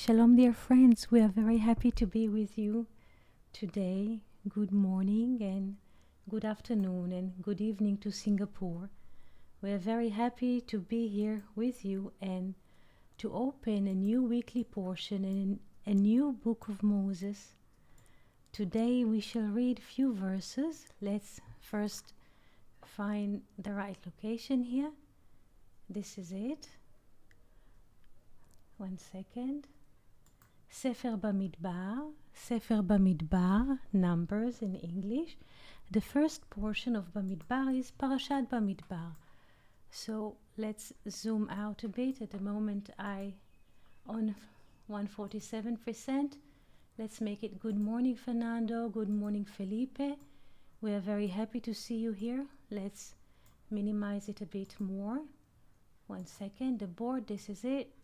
Shalom, dear friends. We are very happy to be with you today. Good morning and good afternoon and good evening to Singapore. We are very happy to be here with you and to open a new weekly portion in a new book of Moses. Today we shall read few verses. Let's first find the right location here. This is it. 1 second. Sefer Bamidbar, Numbers in English. The first portion of Bamidbar is Parashat Bamidbar. So let's zoom out a bit. At the moment I on 147%. Let's make it good morning, Fernando. Good morning, Felipe. We are very happy to see you here. Let's minimize it a bit more. 1 second. The board, this is it.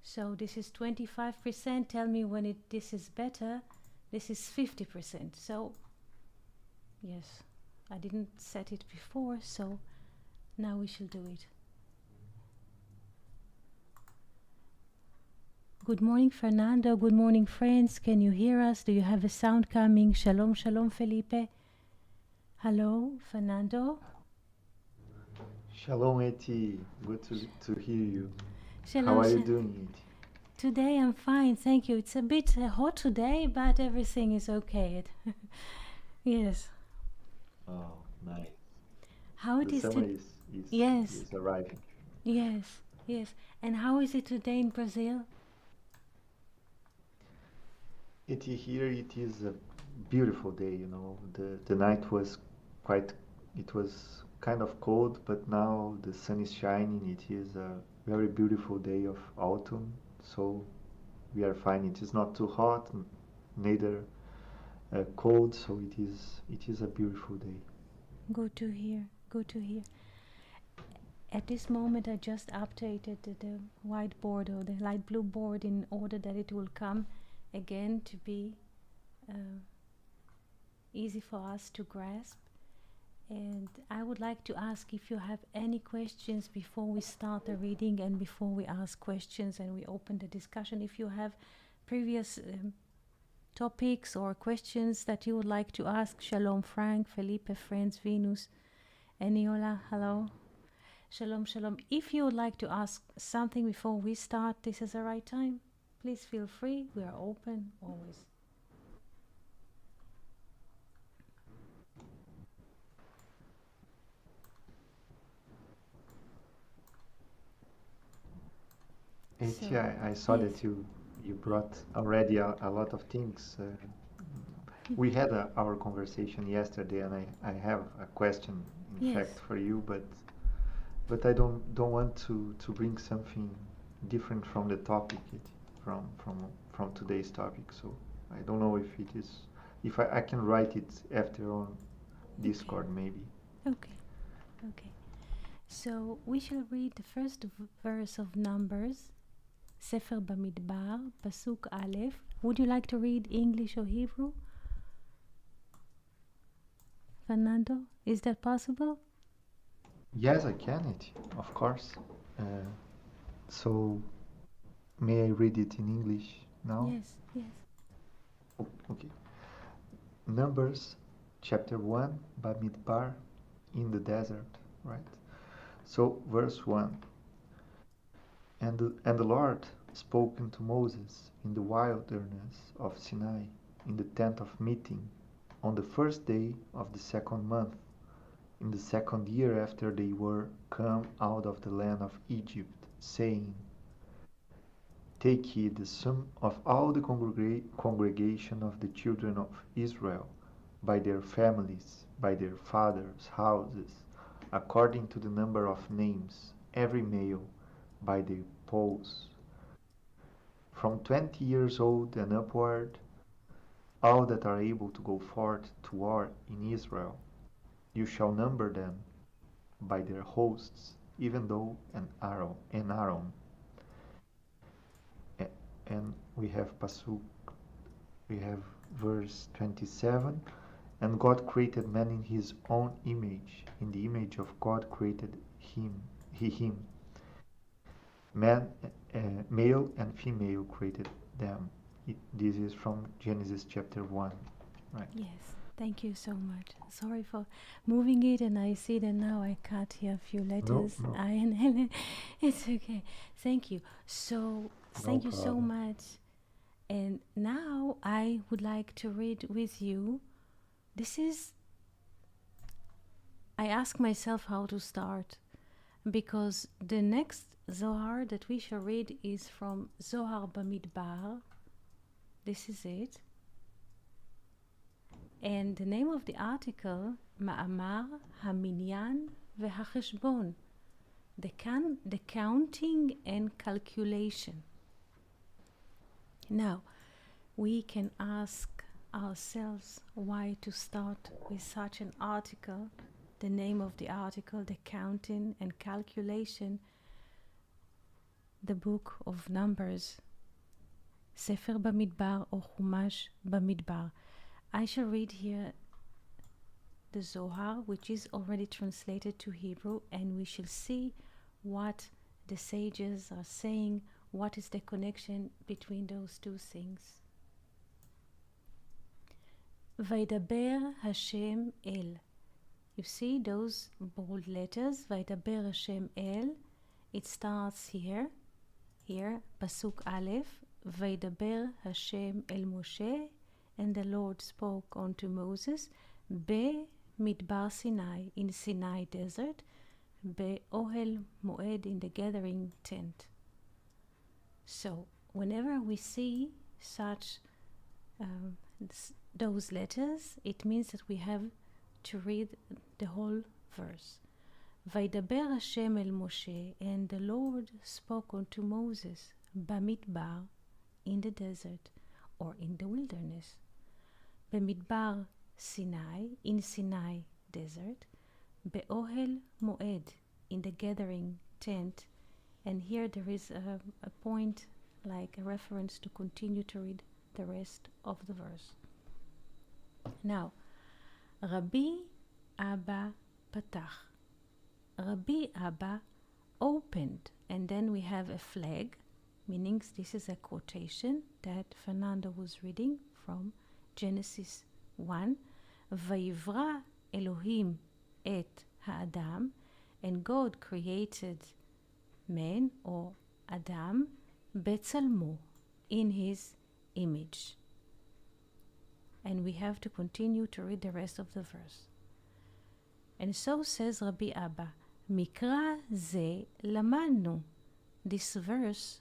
So this is 25%. Tell me when this is better. This is 50%. So yes, I didn't set it before, so now we shall do it. Good morning, Fernando. Good morning, friends. Can you hear us? Do you have a sound coming? Shalom, shalom, Felipe. Hello, Fernando. Shalom, Eti. Good to hear you. How Shalom. are you doing, Eti? Today I'm fine, thank you. It's a bit hot today, but everything is okay. Yes. Oh, nice. How it The is summer to? is is Yes, is arriving. yes, yes. And how is it today in Brazil? Eti, here it is a beautiful day, you know. The night was quite, it was kind of cold, but now the sun is shining. It is a very beautiful day of autumn, so we are fine. It is not too hot, neither cold, so it is a beautiful day. Good to hear. Good to hear. At this moment, I just updated the whiteboard or the light blue board in order that it will come again to be uh, easy for us to grasp. And I would like to ask if you have any questions before we start the reading and before we ask questions and we open the discussion. If you have previous topics or questions that you would like to ask, Shalom Frank, Felipe, Friends, Venus, Eniola, hello. Shalom, shalom. If you would like to ask something before we start, this is the right time. Please feel free. We are open always. Eti, So, I saw yes. that you brought already a lot of things. We had our conversation yesterday, and I have a question, in Yes. fact, for you, but I don't want to bring something different from the topic, from today's topic. So I don't know if it is, if I can write it after on Okay. Discord maybe. Okay. Okay. So we shall read the first verse of Numbers, Sefer Bamidbar, Pasuk Aleph. Would you like to read English or Hebrew? Fernando, is that possible? Yes, I can, Eti, of course. Uh, so may I read it in English now? Yes, yes. Okay. Numbers chapter 1, Bamidbar, in the desert, right? So, verse 1. And the Lord spoke unto Moses in the wilderness of Sinai, in the tent of meeting, on the first day of the second month, in the second year after they were come out of the land of Egypt, saying, Take ye the sum of all the congregation of the children of Israel, by their families, by their fathers' houses, according to the number of names, every male, by their poles, from 20 years old and upward, all that are able to go forth to war in Israel. You shall number them by their hosts, even though and Aaron. And we have Pasuk, we have verse 27. And God created man in his own image. In the image of God created him. Man, male and female created them. This is from Genesis chapter 1. Right. Yes, thank you so much. Sorry for moving it, and I see that now I cut here a few No, letters. no, I and Helen. It's okay. Thank you. So, no thank you so problem. much. And now I would like to read with you. This is, I ask myself how to start because the next Zohar that we shall read is from Zohar Bamidbar. This is it. And the name of the article, Ma'amar Haminyan VeHacheshbon, the counting and calculation. Now, we can ask ourselves why to start with such an article, the name of the article, the counting and calculation, the book of Numbers, Sefer Bamidbar or Chumash Bamidbar. I shall read here the Zohar, which is already translated to Hebrew, and we shall see what the sages are saying, what is the connection between those two things. וידבר השם אל, You see those bold letters, Vaidaber Hashem El. It starts here, Pasuk Aleph, Vaidaber Hashem El Moshe, and the Lord spoke unto Moses, Be Midbar Sinai, in Sinai desert, Be Ohel Moed, in the gathering tent. So, whenever we see such those letters, it means that we have to read the whole verse. Vaidaber Hashem el Moshe, and the Lord spoke unto Moses, Bamidbar, in the desert, or in the wilderness. Bamidbar Sinai, in Sinai desert. Be'ohel Moed, in the gathering tent. And here there is a point, like a reference to continue to read the rest of the verse. Now, Rabbi Abba Patach. Rabbi Abba opened, and then we have a flag, meaning this is a quotation that Fernando was reading from Genesis 1. Vayivra Elohim et ha'adam, and God created man, or Adam, betzalmo, in his image. And we have to continue to read the rest of the verse. And so says Rabbi Abba, Mikra ze lamanu. This verse,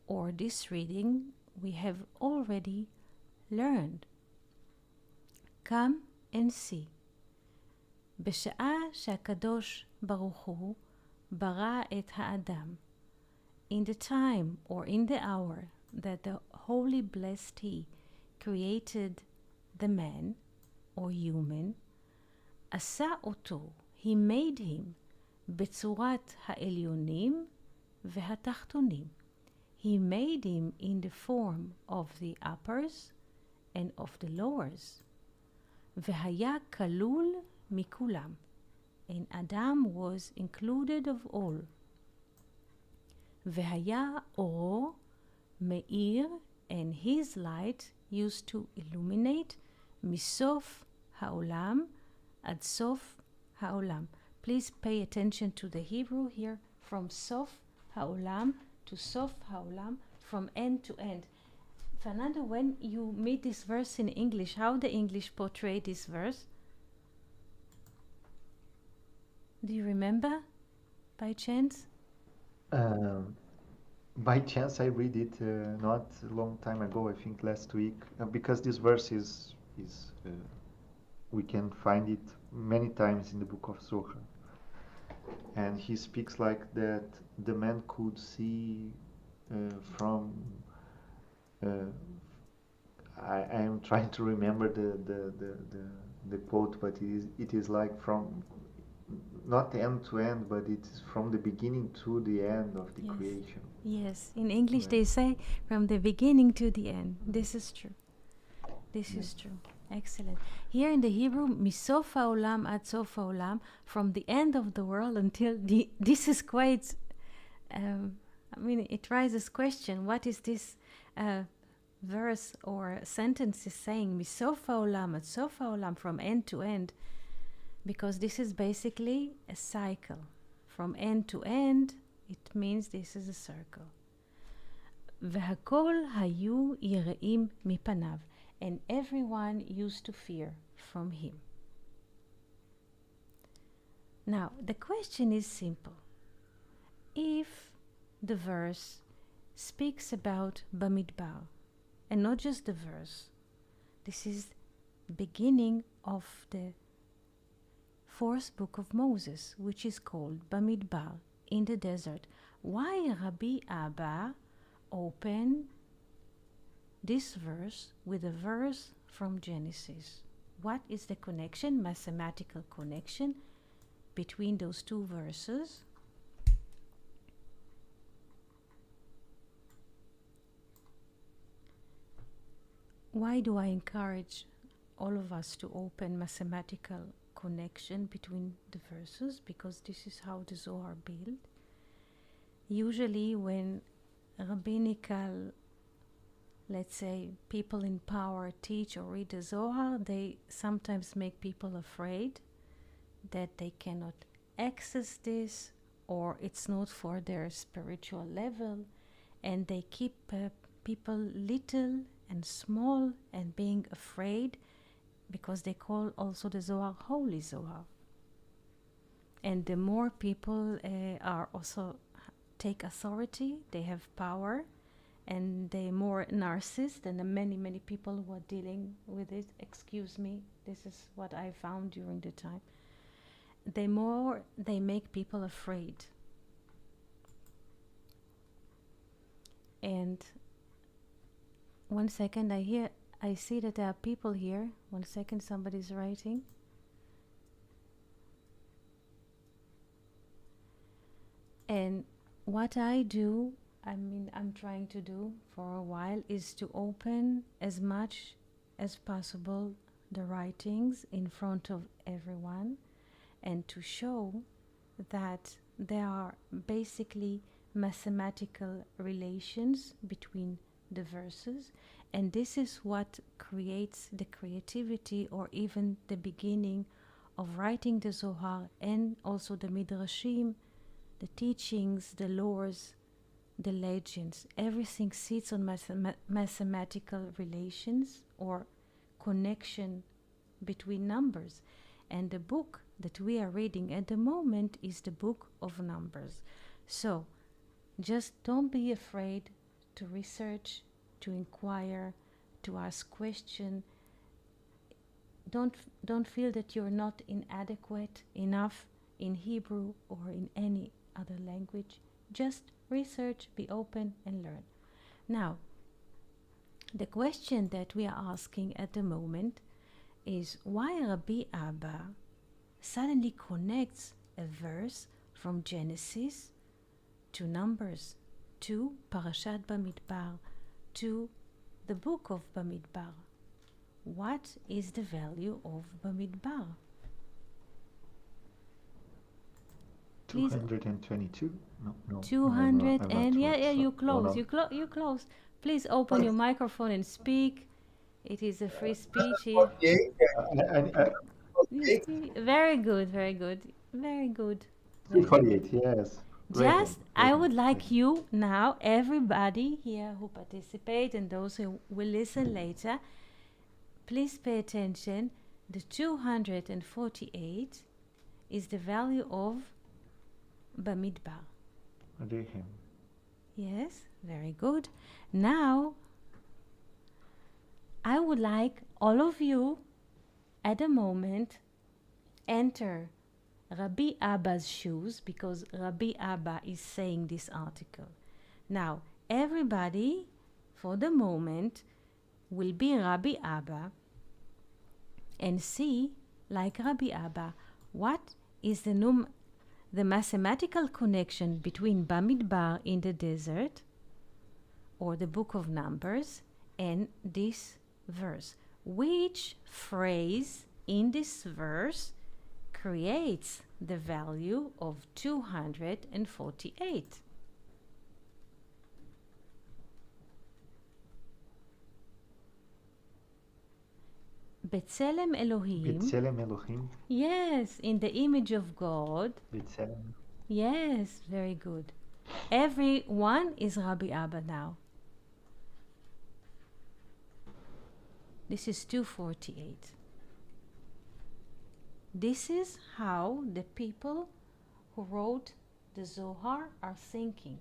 or this reading, we have already learned. Come and see. בשעה שהקדוש ברוך הוא ברא את האדם, in the time or in the hour that the Holy Blessed He created the man or human, עשה אותו, he made him, בצורת העליונים והתחתונים. He made him in the form of the uppers and of the lowers. והיה כלול מכולם. And Adam was included of all. והיה אורו מאיר, and his light used to illuminate מסוף העולם עד סוף העולם. Please pay attention to the Hebrew here, from סוף העולם to סוף העולם, from end to end. Fernando, when you meet this verse in English, how the English portray this verse? Do you remember, by chance? By chance, I read it not a long time ago, I think last week, because this verse is we can find it many times in the book of Zohar. And he speaks like that the man could see from I am trying to remember the quote, but it is like from not end to end, but it's from the beginning to the end of the creation. Yes, in English they say from the beginning to the end. This is true. This is true. Excellent. Here in the Hebrew, misof haolam ad sof haolam, from the end of the world until this is quite, it raises question. What is this verse or sentence is saying? Misof haolam ad sof haolam, from end to end. Because this is basically a cycle. From end to end, it means this is a circle. והכל היו יראים מפניו, and everyone used to fear from him. Now, the question is simple. If the verse speaks about Bamidbar, and not just the verse, this is beginning of the fourth book of Moses, which is called Bamidbar, in the desert. Why Rabbi Abba opened this verse with a verse from Genesis? What is the connection, mathematical connection, between those two verses? Why do I encourage all of us to open mathematical connection between the verses? Because this is how the Zohar built. Usually when rabbinical, let's say, people in power teach or read the Zohar, they sometimes make people afraid that they cannot access this, or it's not for their spiritual level, and they keep people little and small and being afraid, because they call also the Zohar Holy Zohar. And the more people are also take authority, they have power, and they more narcissist, and the many people who are dealing with it, excuse me, this is what I found during the time, the more they make people afraid. And 1 second, I see that there are people here. 1 second, somebody's writing. And what I'm trying to do for a while is to open as much as possible the writings in front of everyone, and to show that there are basically mathematical relations between the verses, and this is what creates the creativity, or even the beginning of writing the Zohar, and also the Midrashim, the teachings, the laws, the legends. Everything sits on mathematical relations or connection between numbers. And the book that we are reading at the moment is the book of Numbers. So just don't be afraid to research, to inquire, to ask questions. Don't feel that you're not inadequate enough in Hebrew or in any other language. Just research, be open, and learn. Now, the question that we are asking at the moment is why Rabbi Abba suddenly connects a verse from Genesis to Numbers, to Parashat Bamidbar, to the book of Bamidbar. What is the value of Bamidbar? 222? No. 200 and you close. No. You close. Please open your microphone and speak. It is a free speech here. 48. Very good, very good, very good. 248, yes. Just, I would like you now, everybody here who participate and those who will listen later, please pay attention. The 248 is the value of Bamidbar. Rehem. Yes, very good. Now, I would like all of you at the moment enter Rabbi Abba's shoes, because Rabbi Abba is saying this article. Now, everybody, for the moment, will be Rabbi Abba and see, like Rabbi Abba, what is the mathematical connection between Bamidbar in the desert, or the book of Numbers, and this verse. Which phrase in this verse creates the value of 248? B'Tselem Elohim. B'Tselem Elohim. Yes, in the image of God. B'Tselem. Yes, very good. Everyone is Rabbi Abba now. This is 248. This is how the people who wrote the Zohar are thinking.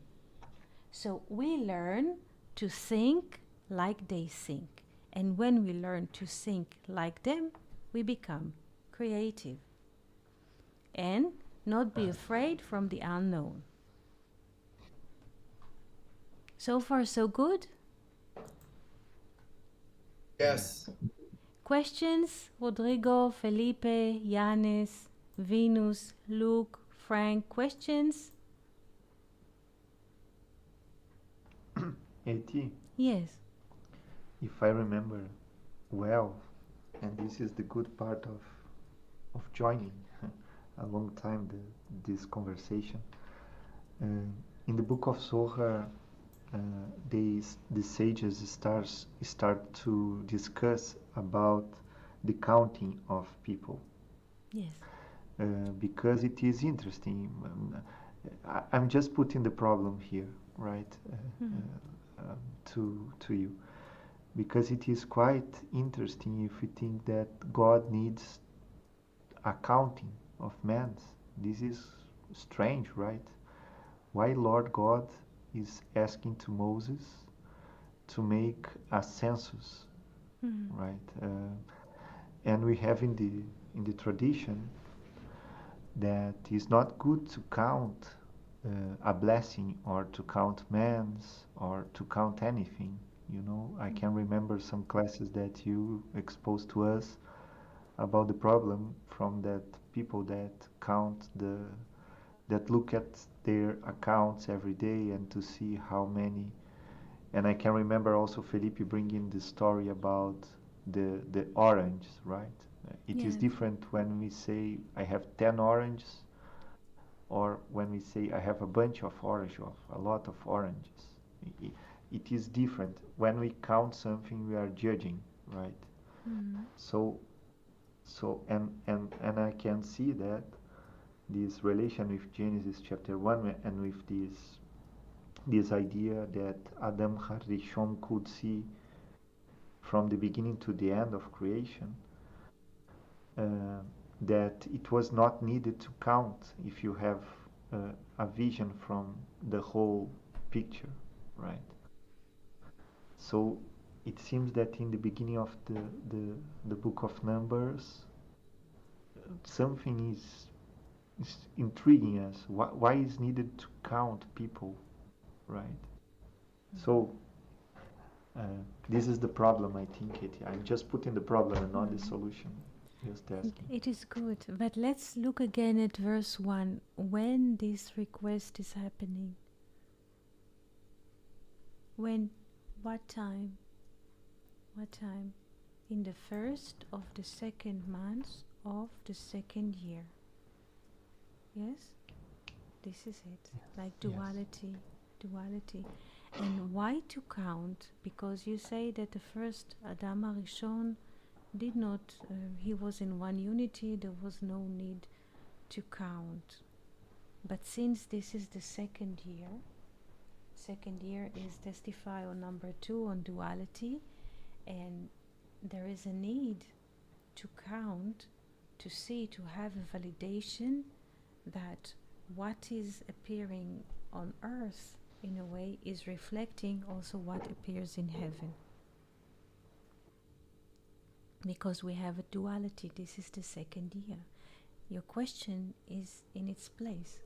So we learn to think like they think. And when we learn to think like them, we become creative. And not be afraid from the unknown. So far, so good? Yes. Questions? Rodrigo, Felipe, Yanis, Venus, Luke, Frank, questions? AT, Yes. if I remember well, and this is the good part of joining a long time this conversation, in the book of Zohar, the sages start to discuss about the counting of people. Yes. because it is interesting. I'm just putting the problem here, right, to you, because it is quite interesting if we think that God needs accounting of man's. This is strange, right? Why Lord God is asking to Moses to make a census, right? And we have in the tradition that it's not good to count a blessing or to count man's or to count anything. You know, I can remember some classes that you exposed to us about the problem from that people that count the that look at their accounts every day and to see how many. And I can remember also Felipe bringing the story about the oranges, right? It is Yes. different when we say I have 10 oranges or when we say I have a bunch of oranges, of a lot of oranges. I- It is different. When we count something, we are judging, right? So, and I can see that this relation with Genesis chapter 1 and with this idea that Adam Harishon could see from the beginning to the end of creation, uh, that it was not needed to count if you have a vision from the whole picture, right? So it seems that in the beginning of the book of Numbers, something is intriguing us. Why is needed to count people, right? So this is the problem, I think, Katie. I'm just putting the problem and not the solution. Just asking. It is good, but let's look again at verse 1. When this request is happening? When? What time? What time? In the first of the second month of the second year. Yes? This is it. Like duality. Duality. And why to count? Because you say that the first Adam Arishon did not, he was in one unity, there was no need to count. But since this is the second year is testify on number 2 on duality, and there is a need to count, to see, to have a validation that what is appearing on earth in a way is reflecting also what appears in heaven. Because we have a duality, this is the second year. Your question is in its place.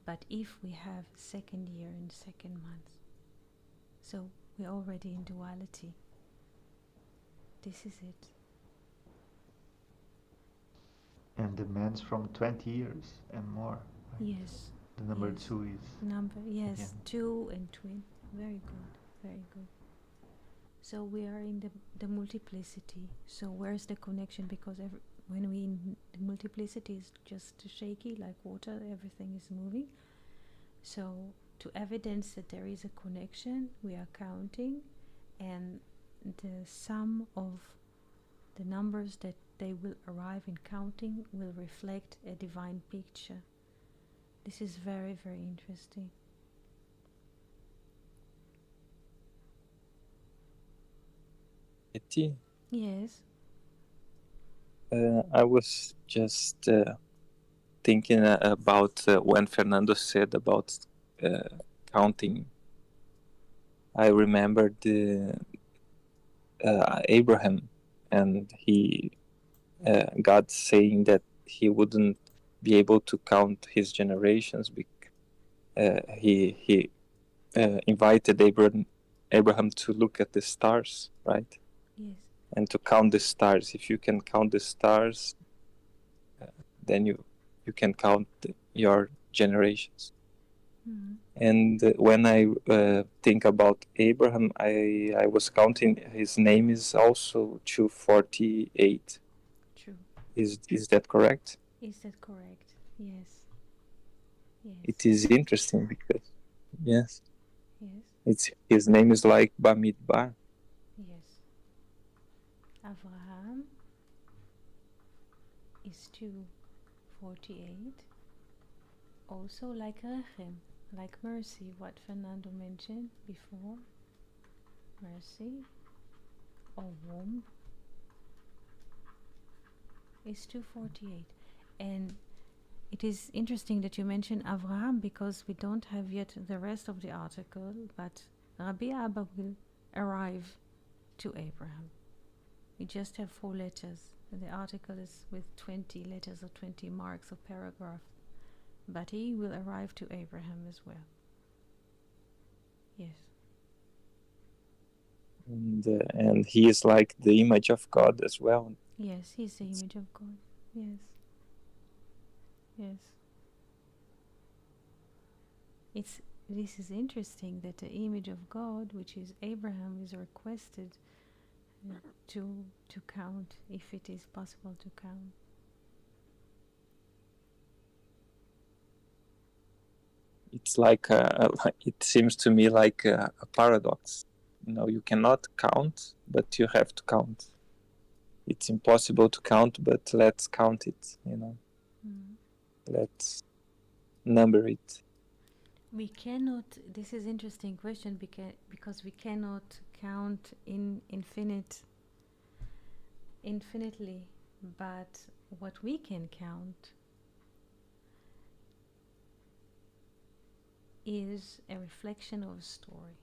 But if we have second year and second month, so we're already in duality. This is it. And demands from 20 years and more. Right? Yes. The number yes. 2 is. Number, yes, Yeah. 2 and twin. Very good, very good. So we are in the multiplicity. So where's the connection? Because when we in the multiplicity is just shaky like water, everything is moving. So to evidence that there is a connection, we are counting, and the sum of the numbers that they will arrive in counting will reflect a divine picture. This is very, very interesting. Eti, Yes. I was just thinking about when Fernando said about counting. I remembered Abraham, and God saying that he wouldn't be able to count his generations. He invited Abraham to look at the stars, right? Yes. And to count the stars. If you can count the stars, then you can count your generations. Mm-hmm. And when I think about Abraham, I was counting. His name is also 248. True. Is that correct? Is that correct? Yes. Yes. It is interesting because yes, his name is like Bamidbar. Yes. Abraham is 2. 248. Also like rechem, like mercy, what Fernando mentioned before. Mercy or womb is 248. And it is interesting that you mentioned Avraham, because we don't have yet the rest of the article, but Rabbi Abba will arrive to Abraham. We just have 4 letters. The article is with 20 letters or 20 marks or paragraphs. But he will arrive to Abraham as well. Yes. And he is like the image of God as well. Yes, he's the image of God. Yes. Yes. This is interesting that the image of God, which is Abraham, is requested to count, if it is possible to count. It's like it seems to me like a paradox. You cannot count, but you have to count. It's impossible to count, but let's count it. Let's number it. We cannot. This is interesting question because we cannot count infinitely, but what we can count is a reflection of a story.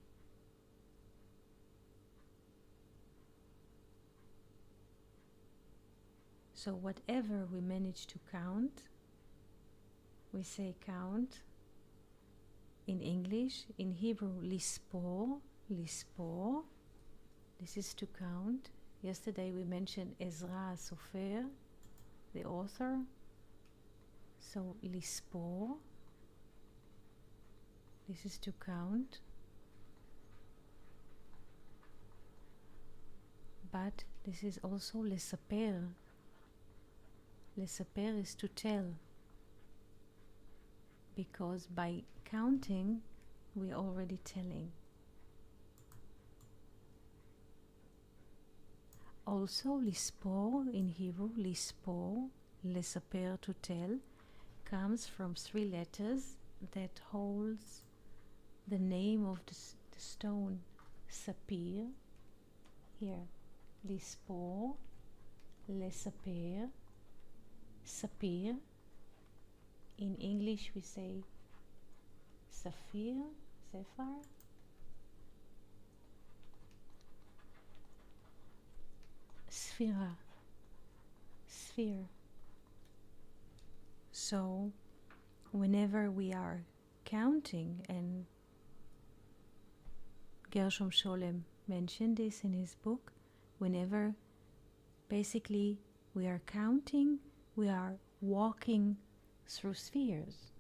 So whatever we manage to count, we say count. In English, in Hebrew, lispor. This is to count. Yesterday we mentioned Ezra Sofer, the author. So lispor. This is to count. But this is also lesaper. Lesaper is to tell. Because by counting, we're already telling. Also, lispor in Hebrew, lispor, lesaper, to tell, comes from 3 letters that holds the name of the stone, sapir. Here, lispor, lesaper, sapir. In English we say sapphire. Sphere. So whenever we are counting, and Gershom Scholem mentioned this in his book, whenever basically we are counting, we are walking through spheres.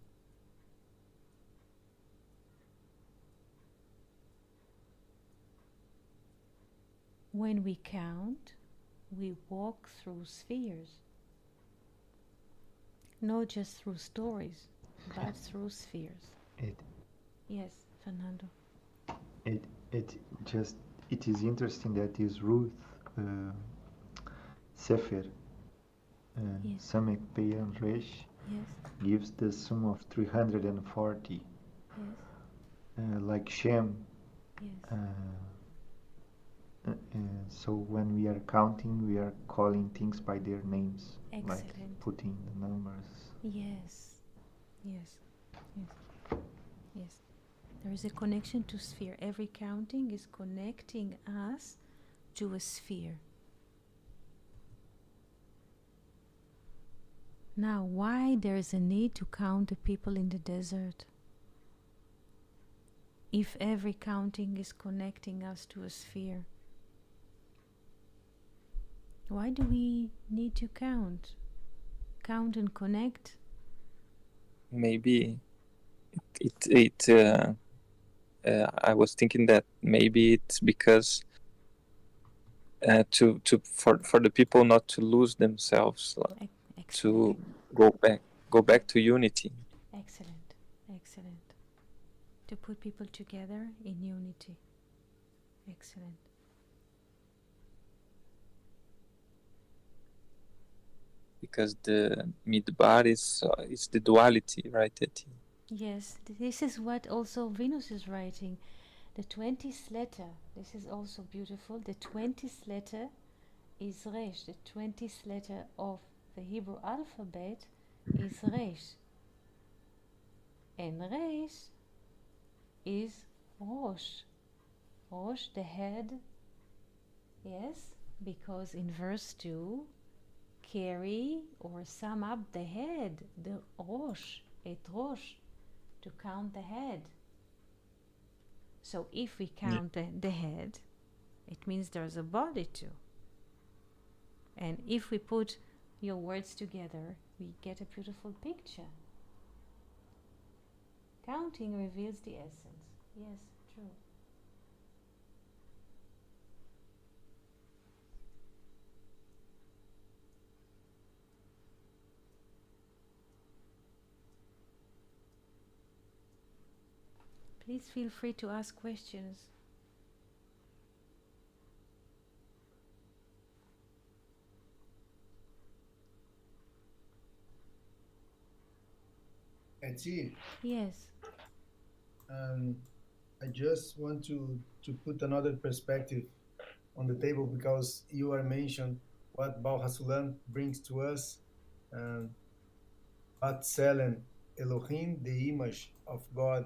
When we count, we walk through spheres. Not just through stories, but through spheres. Yes, Fernando. It is interesting that this Ruth Sefer Samek Peyan Resh gives the sum of 340. Like Shem. So when we are counting, we are calling things by their names. Excellent. Like putting the numbers. Yes. There is a connection to sphere. Every counting is connecting us to a sphere. Now, why there is a need to count the people in the desert? If every counting is connecting us to a sphere, why do we need to count? Count and connect? Maybe I was thinking that maybe it's because for the people not to lose themselves, to go back to unity. Excellent. To put people together in unity. Excellent. because the midbar is the duality, right? Yes, this is what also Venus is writing. The 20th letter, this is also beautiful. The 20th letter is Resh. The 20th letter of the Hebrew alphabet is Resh. And Resh is Rosh. Rosh, the head, yes, because in verse 2, carry or sum up the head, the Rosh, et Rosh, to count the head. So if we count the head, it means there's a body too. And if we put your words together, we get a beautiful picture. Counting reveals the essence. Yes, true. Please feel free to ask questions. Etsy, Yes. I just want to put another perspective on the table because you are mentioned what Baal Hasulam brings to us, Bat Selen Elohim, the image of God,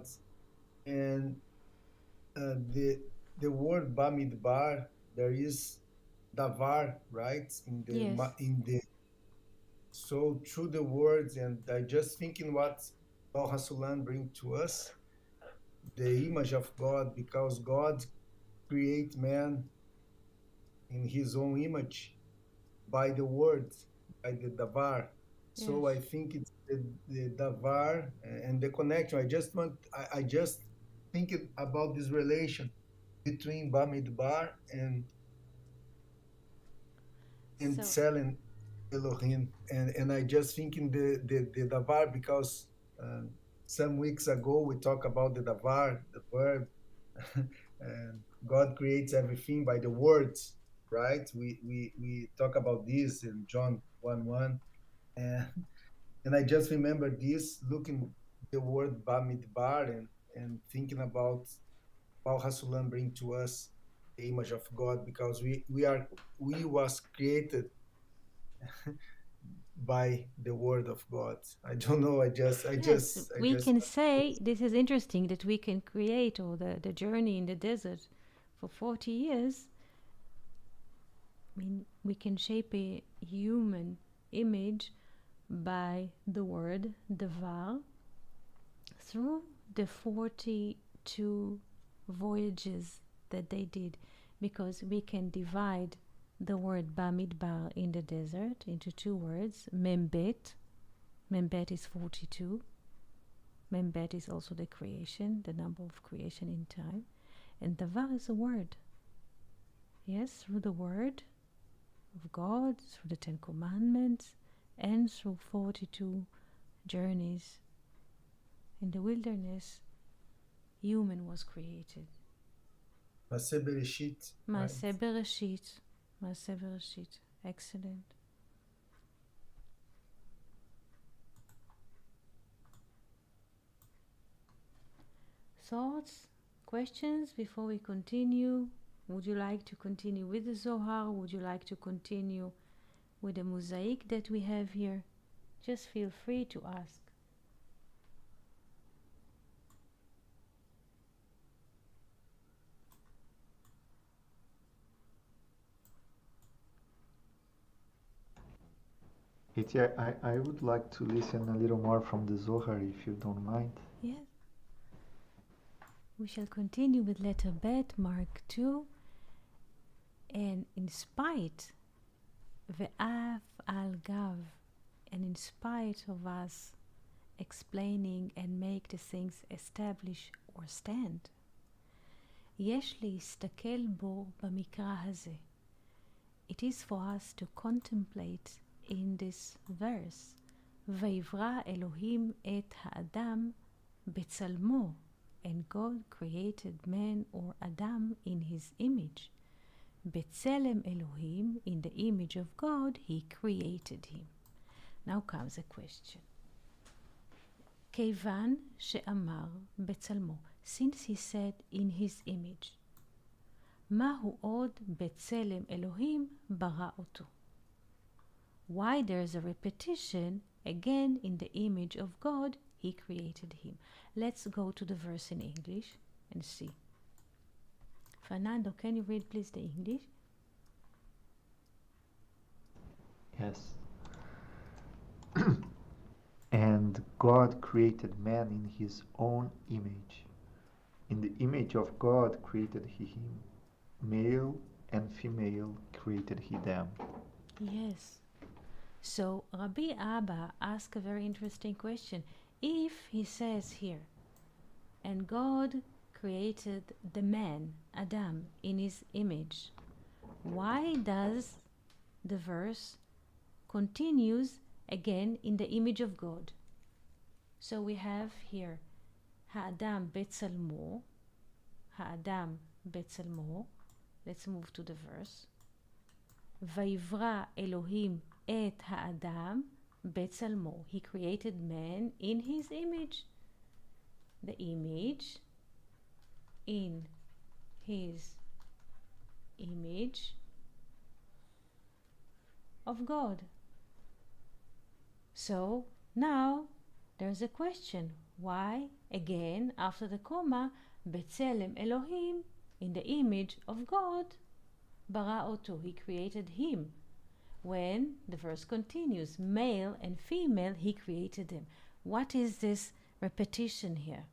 and the word Bamidbar, there is Davar, right? In the so through the words, and I just thinking what Baal Hasulam bring to us, the image of God, because God create man in his own image by the word, by the davar. So Yes. I think it's the davar and the connection. I just think about this relation between Bamidbar and So, Selen Elohim, and I just thinking the davar because some weeks ago we talked about the davar, the verb, and God creates everything by the words, right? We talk about this in John 1:1, and and I just remember this looking the word Bamidbar and thinking about how Hasulam bring to us the image of God because we was created by the word of God. I don't know. yes, we can say this is interesting that we can create, or the journey in the desert for 40 years. I mean, we can shape a human image by the word Devar through the 42 voyages that they did, because we can divide the word Bamidbar in the desert into two words. Membet is 42. Membet is also the creation, the number of creation in time. And Davar is a word. Yes, through the word of God, through the 10 Commandments, and through 42 journeys in the wilderness, human was created. Maaseh Bereshit. Maaseh Bereshit. Maaseh Bereshit. Excellent. Thoughts, questions before we continue? Would you like to continue with the Zohar? Would you like to continue with the mosaic that we have here? Just feel free to ask. I would like to listen a little more from the Zohar if you don't mind. Yes. We shall continue with letter Bet, Mark 2. And in spite, Ve'af al Gav, and in spite of us explaining and make the things establish or stand, יש להסתכל בו במקרא הזה. It is for us to contemplate in this verse, ויברא אלוהים את האדם בצלמו, and God created man or Adam in his image. בצלם אלוהים, in the image of God, he created him. Now comes a question. כיוון שאמר בצלמו, since he said in his image, מהו עוד בצלם אלוהים ברא אותו? Why there's a repetition again in the image of God he created him? Let's go to the verse in English and see. Fernando, can you read please the English? Yes. And God created man in his own image. In the image of God created he him. Male and female created he them. Yes. So Rabbi Abba asked a very interesting question. If he says here, and God created the man, Adam, in his image, why does the verse continues again in the image of God? So we have here Ha'adam betzalmo, Ha'adam betzalmo. Let's move to the verse. Vayivra Elohim et ha'adam betzalmo. He created man in his image. The image in his image of God. So now there's a question. Why again after the comma Betzelem Elohim, in the image of God, bara oto, he created him? When the verse continues, male and female he created them. What is this repetition here?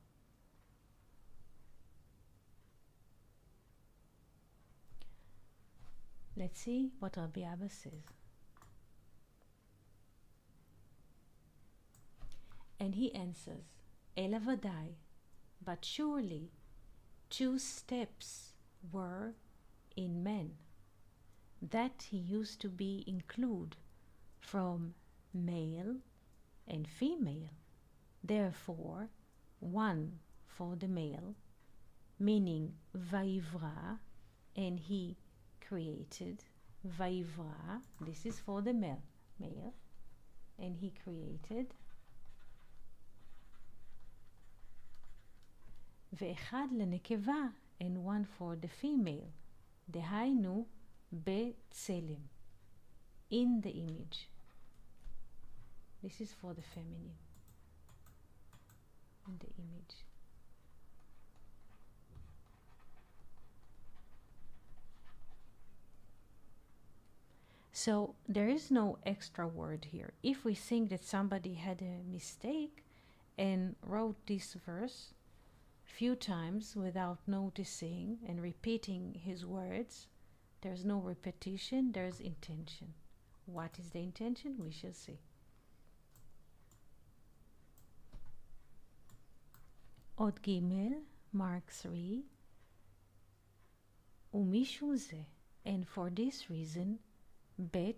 Let's see what Rabbi Abba says. And he answers, Ela vadai, but surely 2 steps were in man, that he used to be include from male and female. Therefore, 1 for the male, meaning Vayivra, and he created. Vayivra, this is for the male, and he created. ואחד לנקבה, and 1 for the female. דהיינו בצלם, in the image. This is for the feminine, in the image. So there is no extra word here. If we think that somebody had a mistake and wrote this verse few times without noticing and repeating his words, there's no repetition, there's intention. What is the intention? We shall see. עוד ג', Mark 3, ומשום זה, and for this reason, ב'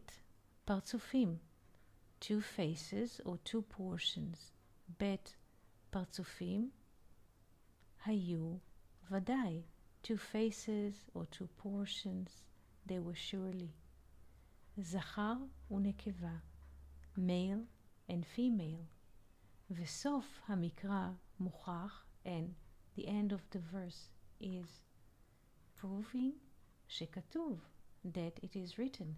פרצופים, 2 faces or 2 portions, ב' פרצופים, היו ודאי, 2 faces or 2 portions, they were surely. זכר ונקבה, male and female. וסוף המקרא מוכח, and the end of the verse is proving שכתוב, that it is written,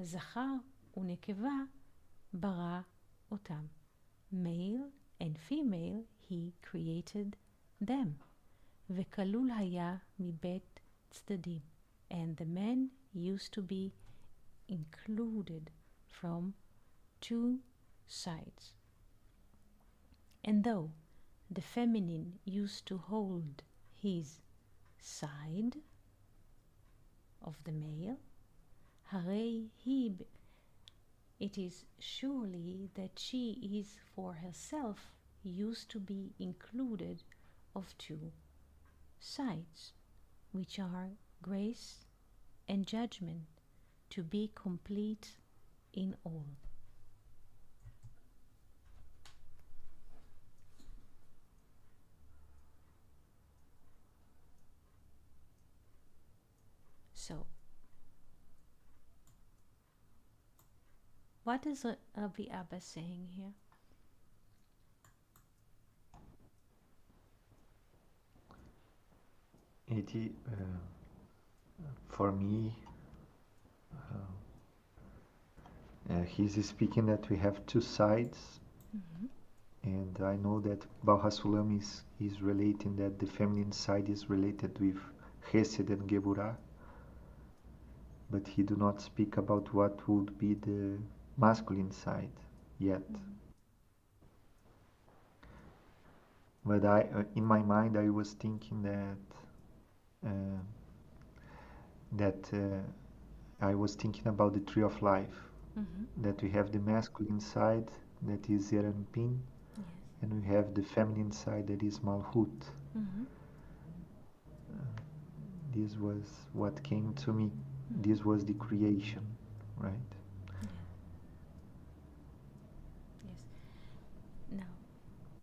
זכר ונקבה ברא אותם. Male and female he created them. וכלול היה מבית צדדים, and the man used to be included from 2 sides. And though the feminine used to hold his side of the male, הרי היא, it is surely that she is for herself used to be included of 2 sides, which are grace and judgment, to be complete in all. So What is Rabbi Abba saying here? For me, he's speaking that we have two sides, and I know that Baal HaSulam is relating that the feminine side is related with Chesed and Geburah, but he do not speak about what would be the masculine side yet. But in my mind, I was thinking that I was thinking about the tree of life. That we have the masculine side, that is Zeir Anpin, Yes. and we have the feminine side, that is Malhut. This was what came to me. This was the creation, right? Yes. Now,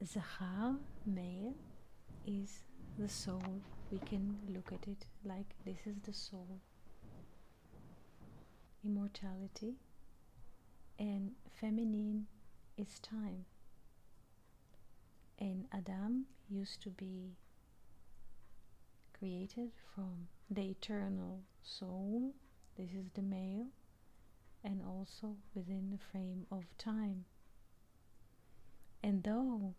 Zachar, male, is the soul. We can look at it like this is the soul. Immortality. And feminine is time. And Adam used to be created from the eternal soul. This is the male, and also within the frame of time. And though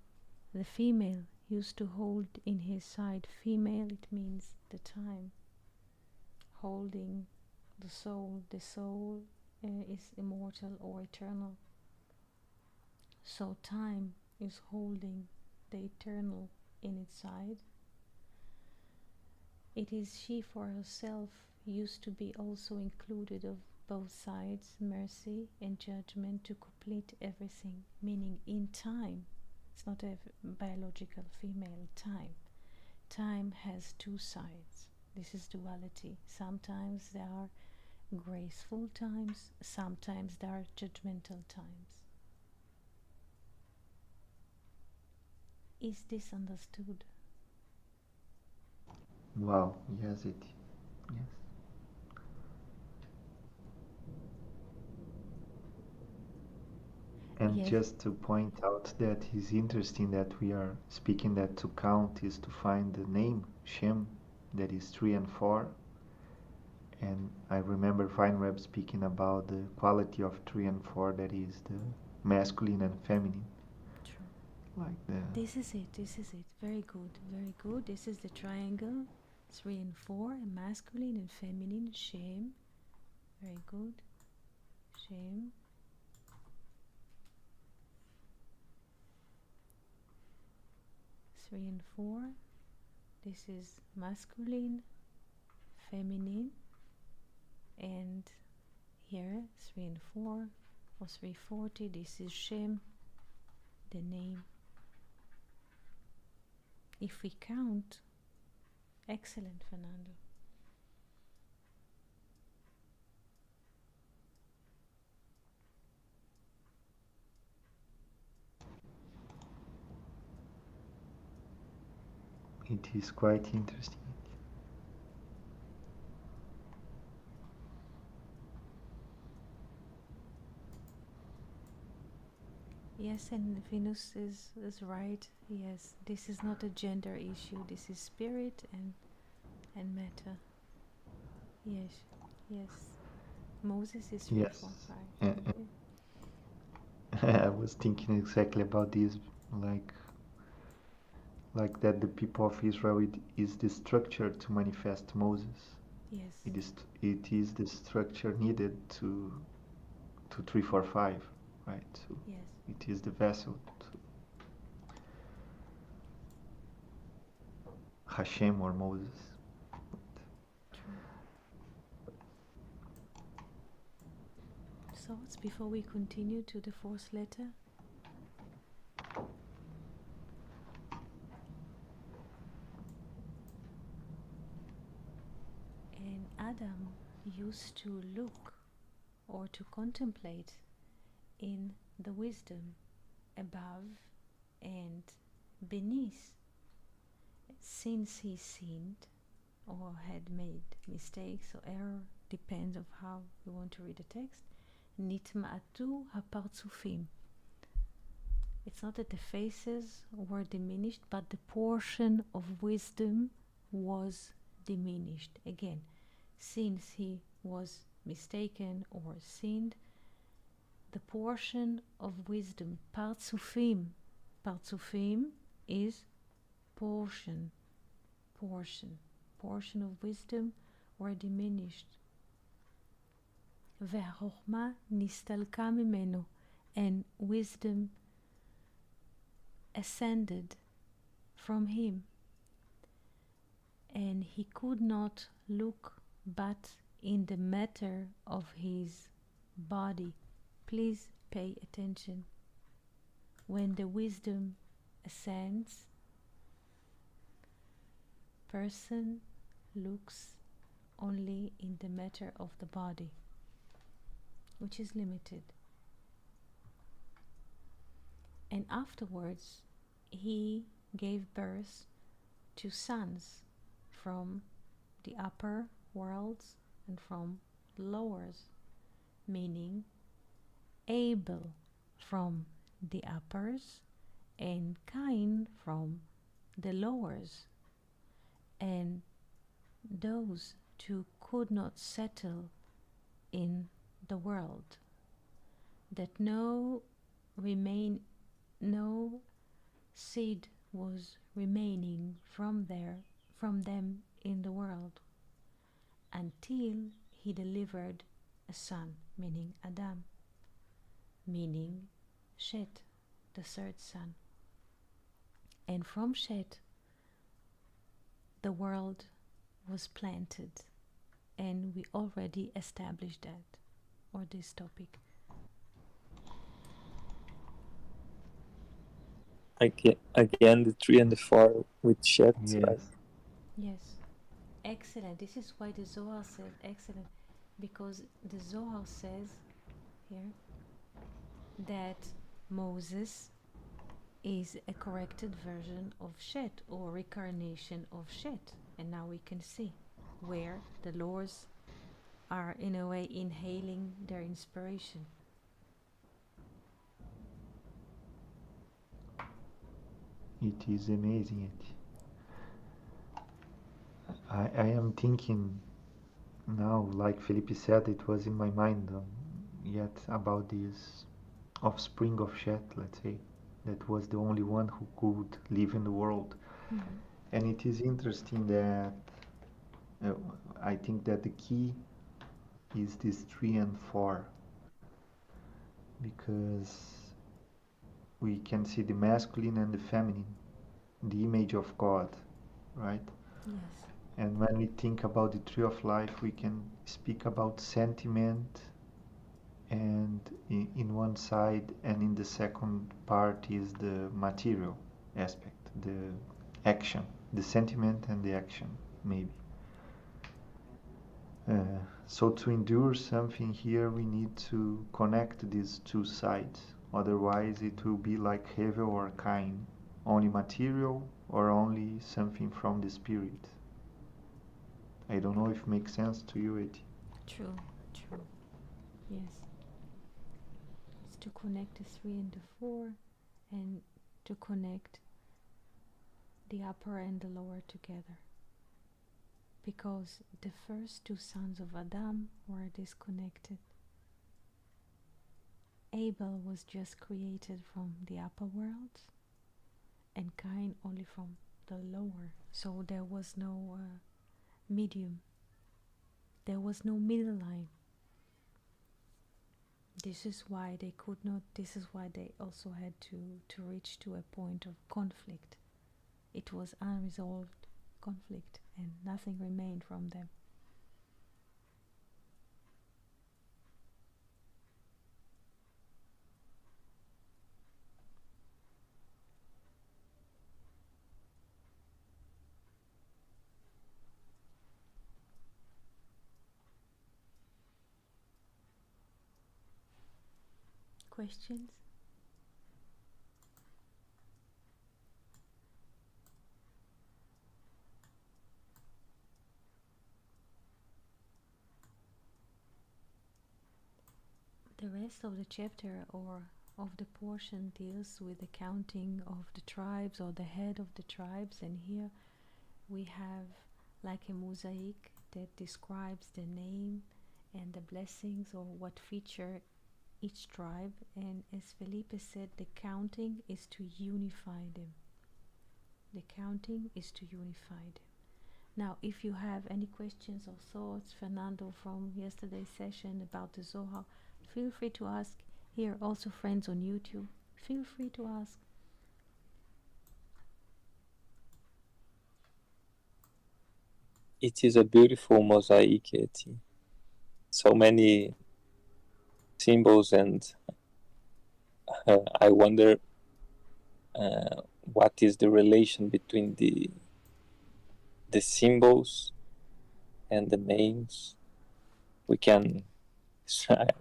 the female used to hold in his side female, it means the time, holding the soul. The soul is immortal or eternal. So time is holding the eternal in its side. It is she for herself used to be also included of both sides, mercy and judgment, to complete everything, meaning in time. It's not a biological female. Time has two sides. This is duality. Sometimes there are graceful times, sometimes there are judgmental times. Is this understood? Wow, yes. And Yes. just to point out that it's interesting that we are speaking that to count is to find the name Shem, that is 3 and 4. And I remember Weinreb speaking about the quality of 3 and 4, that is the masculine and feminine. True. Like the This is it. Very good. This is the triangle. 3 and 4, masculine and feminine. Shem. Very good. Shem. Three and 4. This is masculine, feminine, and here 3 and 4 or 340. This is Shem, the name. If we count, excellent, Fernando. it is quite interesting. Yes, and Venus is right. Yes, this is not a gender issue. This is spirit and matter. Yes. Moses is 3, Yes. 4, 5. And I was thinking exactly about this, like that the people of Israel, it is the structure to manifest Moses. Yes. It is the structure needed to 3, 4, 5, right? So Yes. it is the vessel to Hashem or Moses. Thoughts before we continue to the fourth letter? And Adam used to look or to contemplate in the wisdom above and beneath. Since he sinned or had made mistakes or error, depends of how you want to read the text, נתמעטו הפרצופים. It's not that the faces were diminished, but the portion of wisdom was diminished. Again, since he was mistaken or sinned, the portion of wisdom, partsufim is portion of wisdom were diminished. והחוכמה נסתלקה ממנו, and wisdom ascended from him, and he could not look but in the matter of his body. Please pay attention. When the wisdom ascends, person looks only in the matter of the body, which is limited. And afterwards, he gave birth to sons from the upper worlds and from the lowers, meaning Abel from the uppers and Cain from the lowers. And those two could not settle in the world, that no seed was remaining from them in the world, until he delivered a son, meaning Adam, meaning Shet, the third son. And from Shet, the world was planted, and we already established that, or this topic. Again, the 3 and the 4 with Shet, Yes. right? Yes, excellent. This is why the Zohar said excellent, because the Zohar says here that Moses is a corrected version of Shet, or reincarnation of Shet. And now we can see where the Lords are in a way inhaling their inspiration. It is amazing. I am thinking now, like Felipe said, it was in my mind yet about this offspring of Shet, let's say, that was the only one who could live in the world. Mm-hmm. And it is interesting that I think that the key is this 3 and 4, because we can see the masculine and the feminine, the image of God, right? Yes. And when we think about the tree of life, we can speak about sentiment, and in one side, and in the second part is the material aspect, the action, the sentiment and the action, maybe. So to endure something here, we need to connect these two sides. Otherwise, it will be like Hevel or Cain, only material or only something from the spirit. I don't know if it makes sense to you, Eti. True. Yes. It's to connect the 3 and the 4, and to connect the upper and the lower together. Because the first 2 sons of Adam were disconnected. Abel was just created from the upper world, and Cain only from the lower. So there was no medium. There was no middle line. This is why they could not, this is why they also had to reach to a point of conflict. It was unresolved conflict, and nothing remained from them. Questions? The rest of the chapter or of the portion deals with the counting of the tribes or the head of the tribes, and here we have like a mosaic that describes the name and the blessings or what feature each tribe. And as Felipe said, the counting is to unify them. The counting is to unify them. Now, if you have any questions or thoughts, Fernando, from yesterday's session about the Zohar, feel free to ask. Here, also friends on YouTube, feel free to ask. It is a beautiful mosaic. So many symbols, and I wonder what is the relation between the symbols and the names. We can,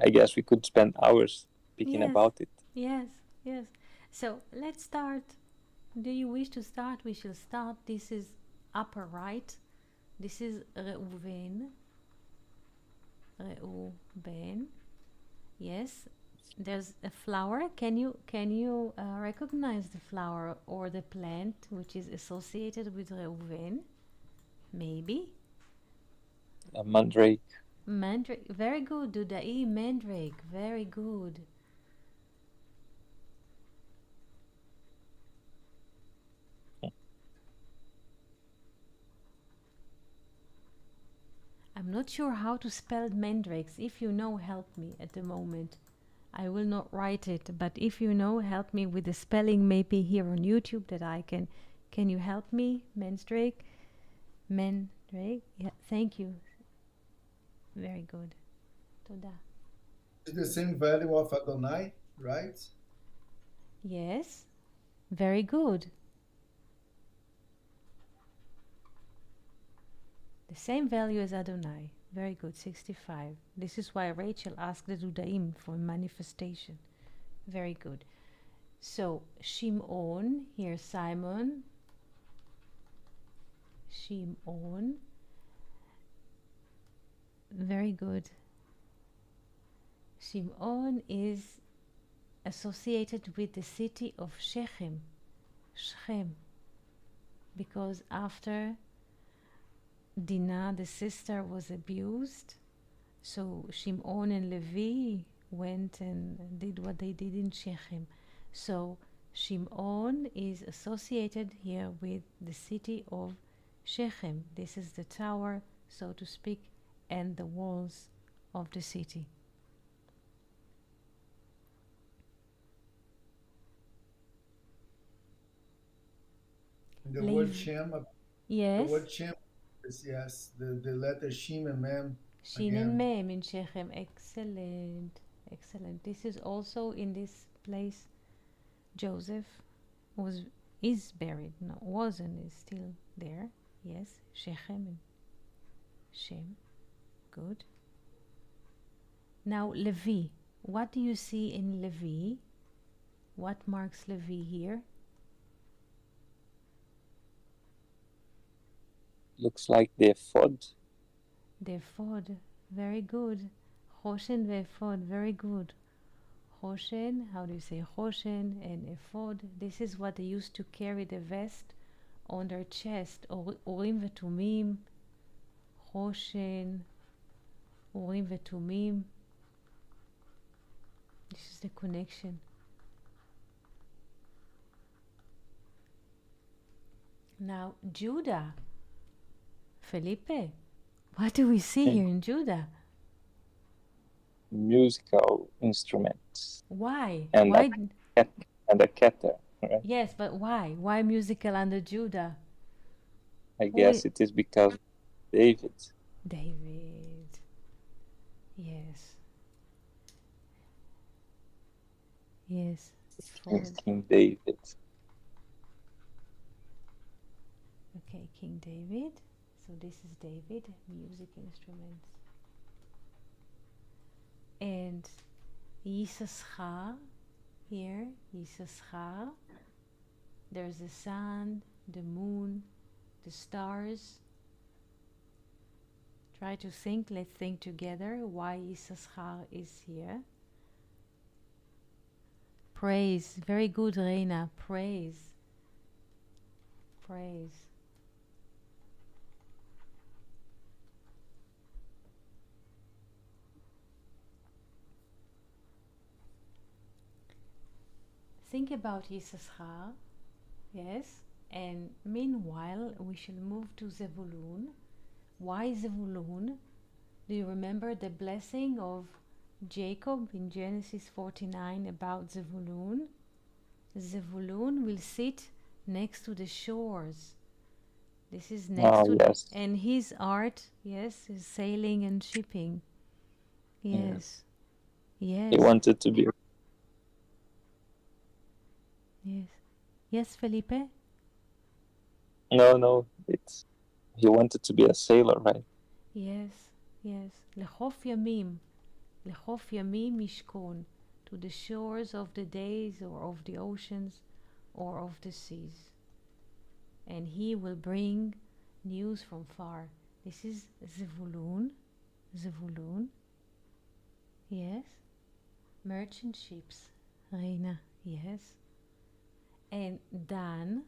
I guess we could spend hours speaking Yes. about it. Yes, yes. So let's start. Do you wish to start? We shall start. This is upper right. This is Reuven. Reuven. Yes. There's a flower. Can you recognize the flower or the plant which is associated with Reuven? Maybe. A mandrake. Mandrake. Very good. Dudai, mandrake. Very good. I'm not sure how to spell mandrakes. If you know, help me at the moment. I will not write it, but if you know, help me with the spelling, maybe here on YouTube that I can. Can you help me? Mandrake? Mandrake? Yeah, thank you. Very good. Toda. It's the same value of Adonai, right? Yes, very good. The same value as Adonai. Very good, 65. This is why Rachel asked the Dudaim for manifestation. Very good. So, Shimon, here Simon. Shimon. Very good. Shimon is associated with the city of Shechem. Shechem. Because after Dinah, the sister, was abused, so Shimon and Levi went and did what they did in Shechem. So Shimon is associated here with the city of Shechem. This is the tower, so to speak, and the walls of the city. The word Shem, Yes. the word Shem is, yes, the letter Shin and Mem. Shin and Mem in Shechem. Excellent. Excellent. This is also in this place Joseph is buried. No, wasn't, is still there. Yes, Shechem and Shem. Good. Now Levi. What do you see in Levi? What marks Levi here? Looks like the ephod. The ephod. Very good. Choshen ve'ephod. Very good. Choshen, how do you say Choshen and ephod? This is what they used to carry the vest on their chest. Urim ve'tumim. Choshen. Urim ve'tumim. This is the connection. Now, Judah. Felipe, what do we see here in Judah? Musical instruments. Why? And why? And a keter, right? Yes, but why? Why musical under Judah? I guess it is because David. David. Yes. Yes. King David. Okay, King David. So this is David, music instruments. And Yisachar, here, Yisachar. There's the sun, the moon, the stars. Try to think, let's think together why Yisachar is here. Praise. Very good, Reina. Praise. Praise. Think about Yisachar, yes, and meanwhile we shall move to Zevulun. Why Zevulun? Do you remember the blessing of Jacob in Genesis 49 about Zevulun? Zevulun will sit next to the shores. This is next to yes. and his art, yes, is sailing and shipping. Yes. Yes. He wanted to be. Yes. Yes, Felipe? No, it's he wanted to be a sailor, right? Yes, yes. לחוף ימים. לחוף ימים ישכון. To the shores of the days or of the oceans or of the seas. And he will bring news from far. This is Zevulun. Zevulun. Yes. Merchant ships. Reina. Yes. And Dan.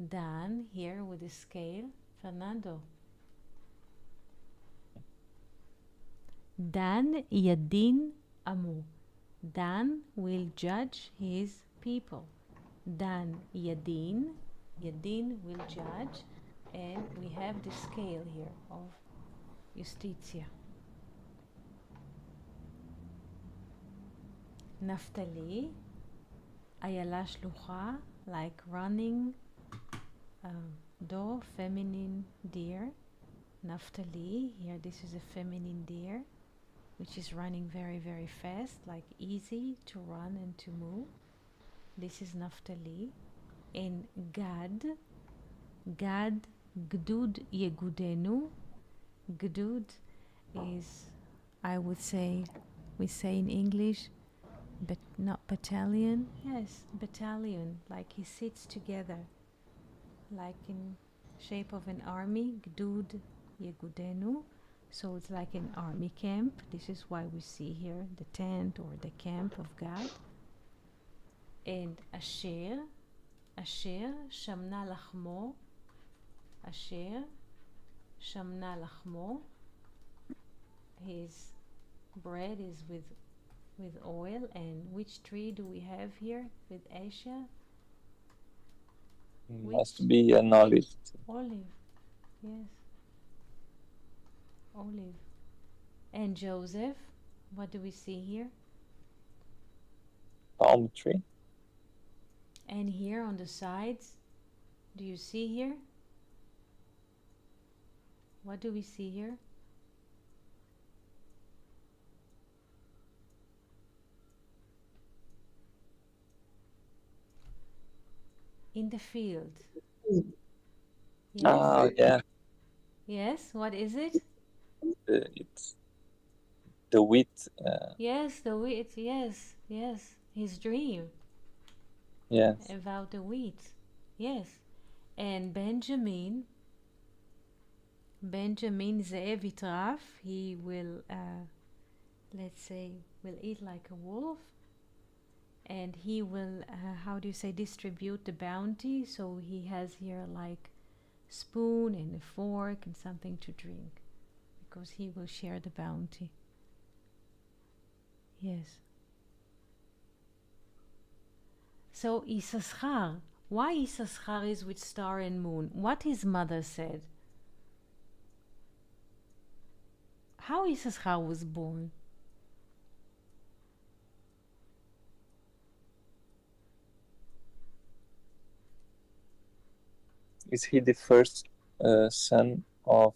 Dan here with the scale. Fernando. Dan Yadin Amu. Dan will judge his people. Dan Yadin. Yadin will judge. And we have the scale here of Justitia. Naftali. Ayala Shlucha, like running door, feminine deer. Naftali, here this is a feminine deer, which is running very, very fast, like easy to run and to move. This is Naftali. And Gad, Gad, Gdud Yegudenu. Gdud is, I would say, we say in English, but not battalion. Yes, battalion, like he sits together, like in shape of an army. Gdud Yegudenu. So it's like an army camp. This is why we see here the tent or the camp of God. And Asher, Asher Shamna Lachmo, Asher Shamna Lachmo. His bread is with oil. And which tree do we have here with Asher? Must be an olive. Olive, yes. Olive. And Joseph, what do we see here? Palm tree. And here on the sides, do you see here? What do we see here? In the field. Yes? Oh, yeah. Yes, what is it? It's the wheat. Yes, the wheat, yes, yes. His dream Yes. about the wheat. Yes. And Benjamin Ze'ev Yitraf, he will, let's say, will eat like a wolf. And he will, how do you say, distribute the bounty. So he has here like spoon and a fork and something to drink, because he will share the bounty. Yes. So Issachar, why Issachar is with star and moon? What his mother said. How Issachar was born? Is he the first son of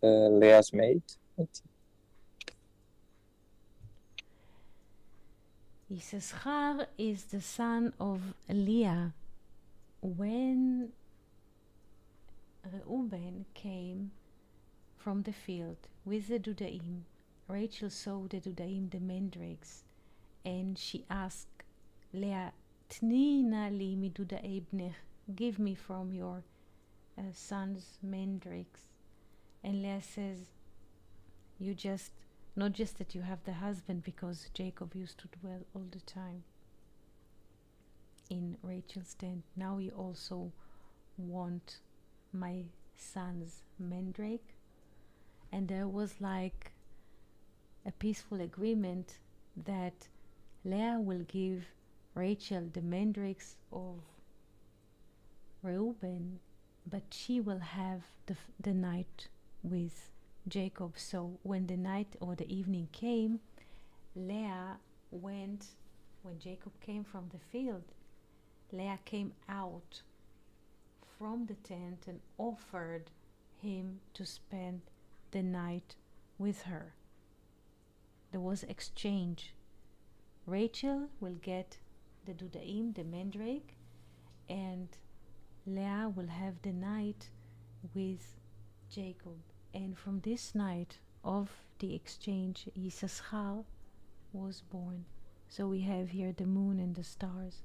Leah's maid? Issachar is the son of Leah. When Reuben came from the field with the Dudaim, Rachel saw the Dudaim, the mandrakes, and she asked Leah, Tni na li midudai bnech, give me from your son's mandrakes. And Leah says, you just Not just that you have the husband, because Jacob used to dwell all the time in Rachel's tent. Now you also want my son's mandrake. And there was like a peaceful agreement that Leah will give Rachel the mandrakes of Reuben, but she will have the night with Jacob. So when the night or the evening came, Leah went, when Jacob came from the field, Leah came out from the tent and offered him to spend the night with her. There was exchange. Rachel will get the dudaim, the mandrake, and Leah will have the night with Jacob. And from this night of the exchange, Yisachar was born. So we have here the moon and the stars.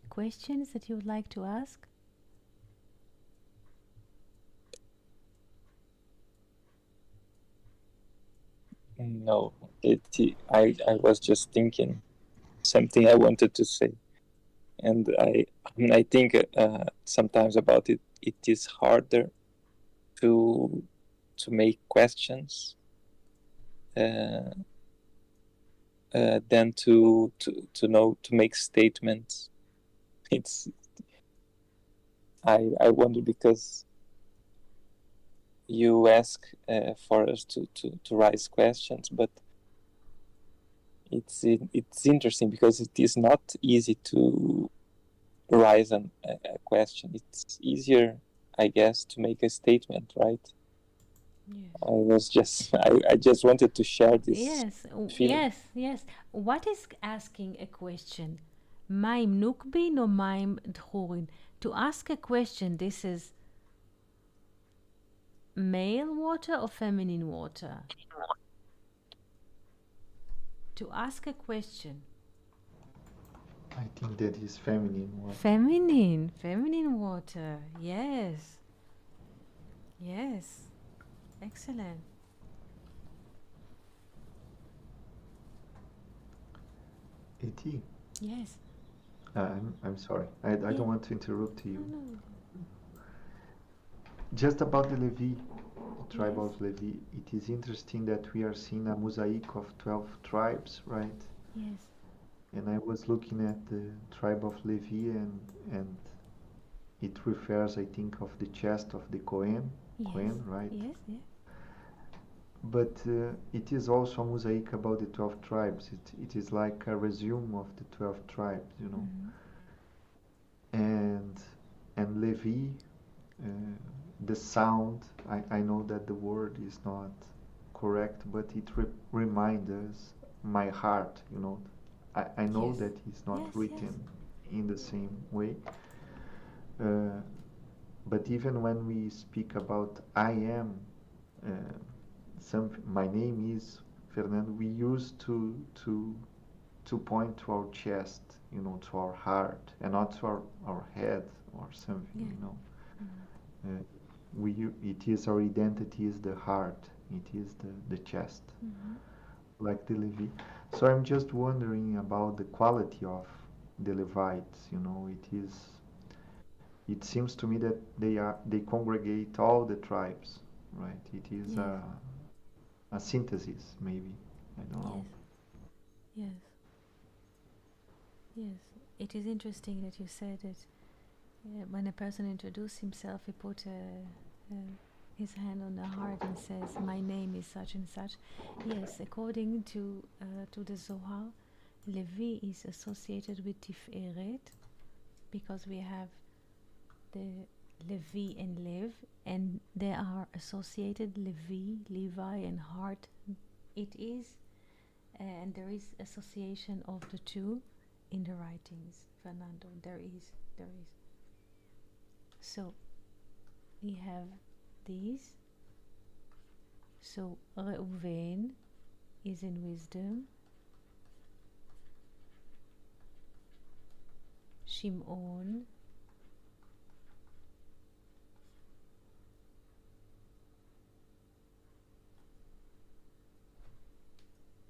Questions that you would like to ask? No, I was just thinking something I wanted to say, and I think sometimes about it. It is harder to make questions than to know to make statements. It's I wonder because you ask for us to raise questions, but it's interesting because it is not easy to raise a question. It's easier, I guess, to make a statement, right? Yes. I just wanted to share this feeling. Yes. What is asking a question? Maim nukbin or maim dchurin? To ask a question, this is male water or feminine water? To ask a question. I think that is feminine water. Feminine water. Yes. Excellent. E.T., Yes. I'm sorry. I don't want to interrupt you. No. Just about the Levi, tribe Yes. of Levi, it is interesting that we are seeing a mosaic of 12 tribes, right? Yes. And I was looking at the tribe of Levi, and it refers, I think, of the chest of the Cohen, right? Yes. But it is also a mosaic about the 12 tribes. It is like a resume of the 12 tribes, you know. Mm-hmm. And Levi, uh, the sound, I know that the word is not correct, but it reminds us, my heart, you know. I know Yes. that it's not Yes. written in the same way. Uh, but even when we speak about I am, my name is Fernando, we used to point to our chest, you know, to our heart, and not to our head or something, Yeah. you know. Mm-hmm. It is our identity is the heart, it is the chest, Mm-hmm. like the Levi. So I'm just wondering about the quality of the Levites, you know. It seems to me that they congregate all the tribes, right? It is Yes. a synthesis, maybe. I don't know. Yes. It is interesting that you said that when a person introduces himself, he put his hand on the heart and says, "My name is such and such." Yes, according to the Zohar, Levi is associated with Tiferet because we have the Levi and Lev, and they are associated, Levi, and heart. It is, and there is association of the two in the writings, Fernando. There is. So we have these. So Reuven, is in wisdom. Shimon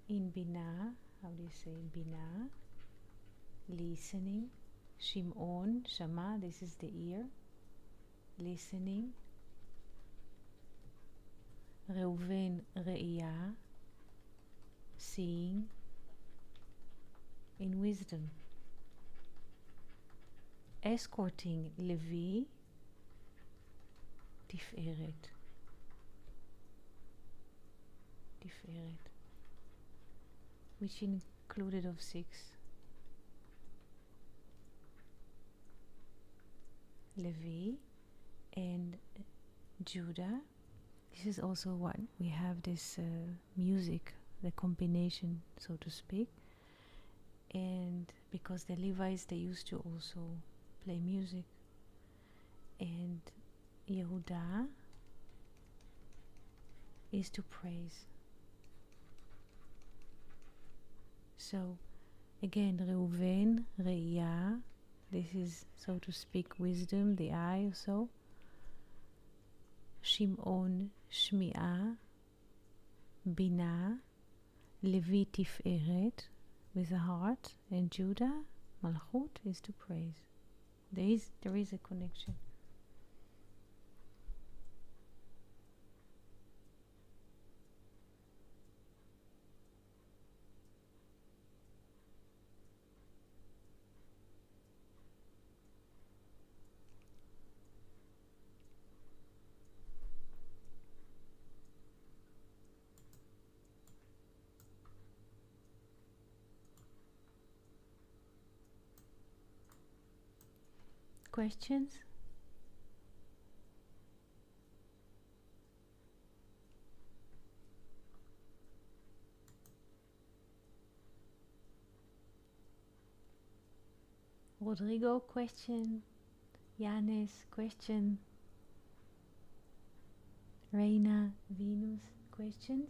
in Binah. How do you say Binah? Listening. Shimon, Shama, this is the ear. Listening. Reuven, Re'iyah, seeing. In wisdom. Escorting Levi, Tiferet. Tiferet, which included of 6. Levi and Judah. This is also what we have this music, the combination, so to speak. And because the Levites, they used to also play music. And Yehuda is to praise. So again, Reuven, Re'iyah, this is, so to speak, wisdom, the eye or so. Shimon, Shmi'ah, Binah, Levi, Tiferet, with the heart, and Judah, Malchut, is to praise. There is a connection. Questions? Rodrigo, question. Yanis, question. Reina, Venus, questions?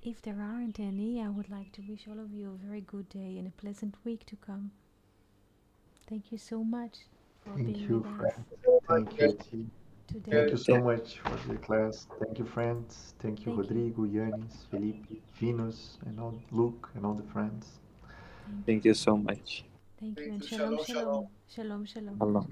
If there aren't any, I would like to wish all of you a very good day and a pleasant week to come. Thank you so much for Thank being you, with us friend. Thank you, T. today. Thank you so much for the class. Thank you, friends. Thank you, Thank you. Rodrigo, Yanis, Felipe, Venus, and all Luke, and all the friends. Thank you so much. Thank you, and you. shalom, Shalom, shalom. shalom. Shalom, shalom. Allah.